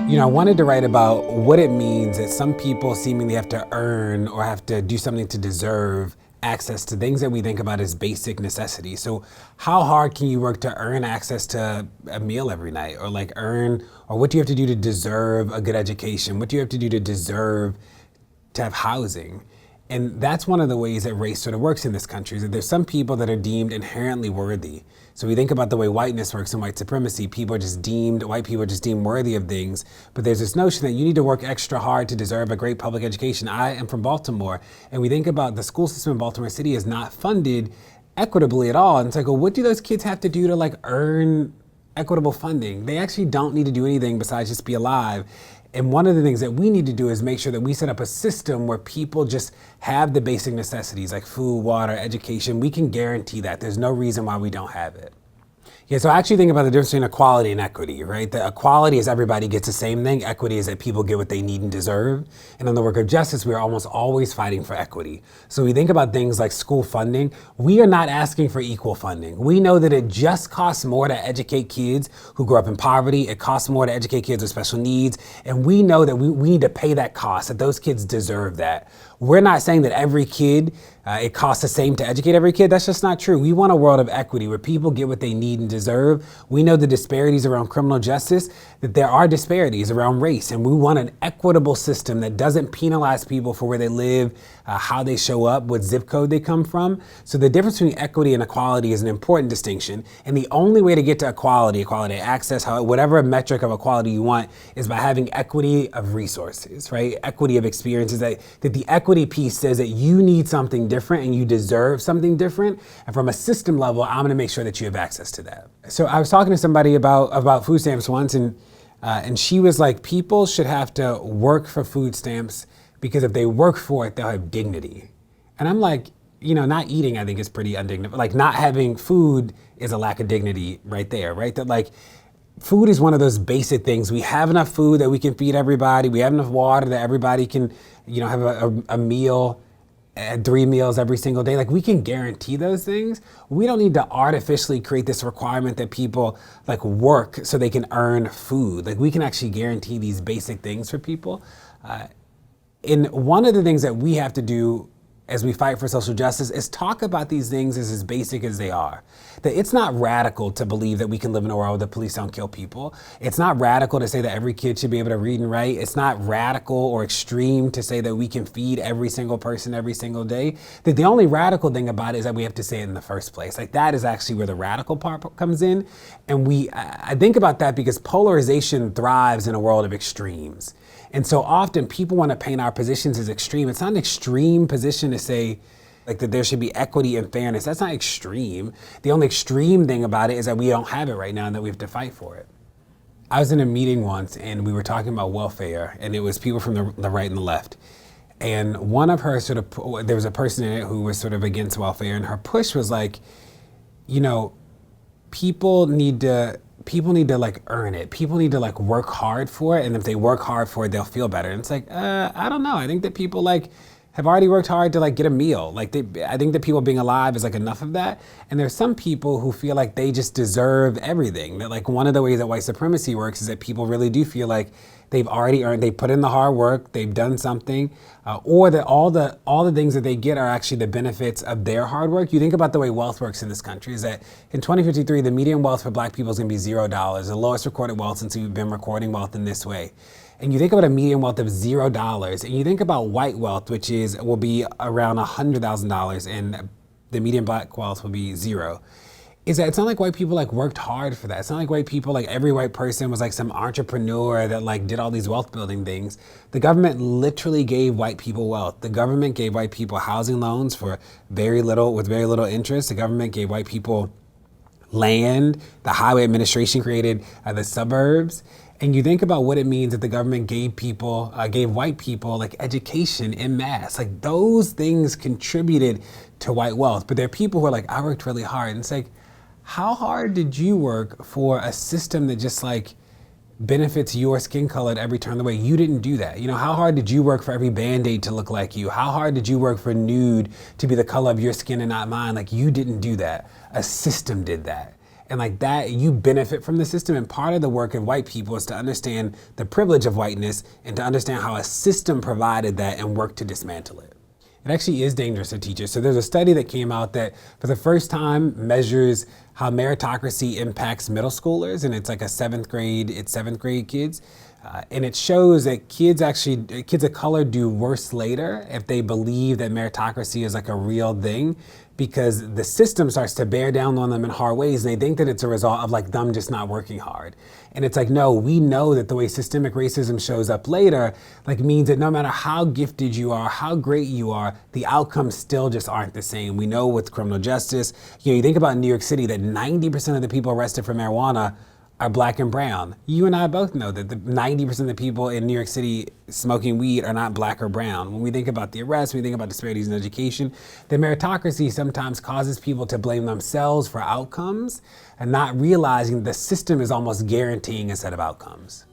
I wanted to write about what it means that some people seemingly have to earn or have to do something to deserve access to things that we think about as basic necessities. So how hard can you work to earn access to a meal every night, or or what do you have to do to deserve a good education? What do you have to do to deserve to have housing? And that's one of the ways that race sort of works in this country, is that there's some people that are deemed inherently worthy. So we think about the way whiteness works in white supremacy. White people are just deemed worthy of things. But there's this notion that you need to work extra hard to deserve a great public education. I am from Baltimore, and we think about the school system in Baltimore City is not funded equitably at all. And it's like, well, what do those kids have to do to earn equitable funding? They actually don't need to do anything besides just be alive. And one of the things that we need to do is make sure that we set up a system where people just have the basic necessities like food, water, education. We can guarantee that. There's no reason why we don't have it. Yeah, so I actually think about the difference between equality and equity, right? The equality is everybody gets the same thing. Equity is that people get what they need and deserve. And in the work of justice, we are almost always fighting for equity. So we think about things like school funding. We are not asking for equal funding. We know that it just costs more to educate kids who grow up in poverty. It costs more to educate kids with special needs. And we know that we need to pay that cost, that those kids deserve that. We're not saying that every kid, it costs the same to educate every kid. That's just not true. We want a world of equity where people get what they need and deserve. We know the disparities around criminal justice, that there are disparities around race, and we want an equitable system that doesn't penalize people for where they live, how they show up, what zip code they come from. So the difference between equity and equality is an important distinction. And the only way to get to equality access, whatever metric of equality you want, is by having equity of resources, right? Equity of experiences, that the equity piece says that you need something different and you deserve something different. And from a system level, I'm gonna make sure that you have access to that. So I was talking to somebody about food stamps once, and she was like, people should have to work for food stamps because if they work for it, they'll have dignity. And I'm like, not eating, I think, is pretty undignified. Like, not having food is a lack of dignity right there, right? That food is one of those basic things. We have enough food that we can feed everybody. We have enough water that everybody can, have a meal, 3 meals every single day. We can guarantee those things. We don't need to artificially create this requirement that people work so they can earn food. We can actually guarantee these basic things for people. And one of the things that we have to do as we fight for social justice is talk about these things as basic as they are. That it's not radical to believe that we can live in a world where the police don't kill people. It's not radical to say that every kid should be able to read and write. It's not radical or extreme to say that we can feed every single person every single day. That the only radical thing about it is that we have to say it in the first place. That is actually where the radical part comes in. And I think about that because polarization thrives in a world of extremes. And so often people want to paint our positions as extreme. It's not an extreme position to say that there should be equity and fairness. That's not extreme. The only extreme thing about it is that we don't have it right now and that we have to fight for it. I was in a meeting once and we were talking about welfare, and it was people from the right and the left. And one of her there was a person in it who was sort of against welfare, and her push was people need to earn it. People need to work hard for it. And if they work hard for it, they'll feel better. And it's I don't know. I think that people have already worked hard to get a meal. I think that people being alive is enough of that. And there's some people who feel like they just deserve everything. That one of the ways that white supremacy works is that people really do feel like they've already earned, they put in the hard work, they've done something, or that all the things that they get are actually the benefits of their hard work. You think about the way wealth works in this country is that in 2053, the median wealth for Black people is gonna be $0, the lowest recorded wealth since we've been recording wealth in this way. And you think about a median wealth of $0, and you think about white wealth, which will be around $100,000, and the median Black wealth will be 0. Is that it's not like white people worked hard for that. It's not like white people, every white person was some entrepreneur that did all these wealth building things. The government literally gave white people wealth. The government gave white people housing loans with very little interest. The government gave white people land. The highway administration created the suburbs. And you think about what it means that the government gave white people education en masse. Those things contributed to white wealth. But there are people who are I worked really hard. And it's how hard did you work for a system that just benefits your skin color at every turn of the way? You didn't do that. How hard did you work for every Band-Aid to look like you? How hard did you work for nude to be the color of your skin and not mine? You didn't do that. A system did that. And like that, you benefit from the system. And part of the work of white people is to understand the privilege of whiteness and to understand how a system provided that and work to dismantle it. It actually is dangerous to teachers. So there's a study that came out that for the first time measures how meritocracy impacts middle schoolers. And it's like seventh grade kids. And it shows that kids of color do worse later if they believe that meritocracy is like a real thing, because the system starts to bear down on them in hard ways and they think that it's a result of like them just not working hard. And it's like, no, we know that the way systemic racism shows up later like means that no matter how gifted you are, how great you are, the outcomes still just aren't the same. We know with criminal justice, you think about New York City, that 90% of the people arrested for marijuana are black and brown. You and I both know that the 90% of the people in New York City smoking weed are not black or brown. When we think about the arrests, we think about disparities in education, the meritocracy sometimes causes people to blame themselves for outcomes and not realizing the system is almost guaranteeing a set of outcomes.